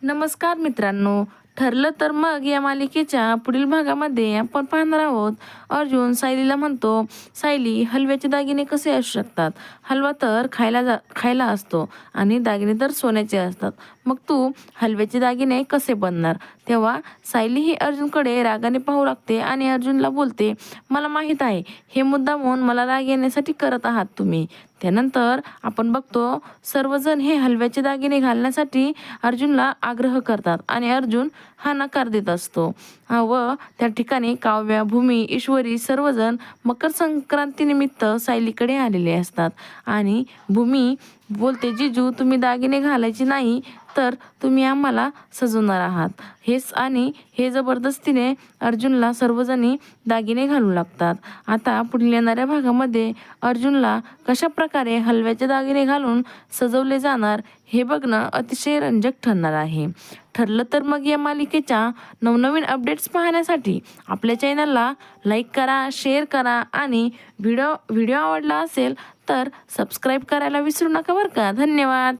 नमस्कार मित्रांनो. ठरलं तर मग या मालिकेच्या पुढील भागामध्ये आपण पाहणार आहोत. अर्जुन सायलीला म्हणतो, सायली, हलव्याचे दागिने कसे असू शकतात? हलवा तर खायला असतो आणि दागिने तर सोन्याचे असतात. मग तू हलव्याचे दागिने कसे बनणार? तेव्हा सायली ही अर्जुनकडे रागाने पाहू लागते आणि अर्जुनला बोलते, मला माहीत आहे, हे मुद्दामून मला राग येण्यासाठी करत आहात तुम्ही. त्यानंतर आपण बघतो सर्वजण हे हलव्याचे दागिने घालण्यासाठी अर्जुनला आग्रह करतात आणि अर्जुन हा नकार देत असतो. व त्या ठिकाणी काव्या, भूमी, ईश्वरी सर्वजण मकर संक्रांतीनिमित्त सायलीकडे आलेले असतात आणि भूमी बोलते, जिजू तुम्ही दागिने घालायचे नाही तर तुम्ही आम्हाला सजवणार आहात. हे जबरदस्तीने अर्जुनला सर्वजणी दागिने घालू लागतात. आता पुढील येणाऱ्या भागामध्ये अर्जुनला कशा प्रकारे हलव्याचे दागिने घालून सजवले जाणार हे बघणं अतिशय रंजक ठरणार आहे. ठरलं तर मग या मालिकेच्या नवनवीन अपडेट्स पाहण्यासाठी आपल्या चॅनलला लाईक करा, शेअर करा आणि व्हिडिओ आवडला असेल तर सबस्क्राईब करायला विसरू नका बरं का. धन्यवाद.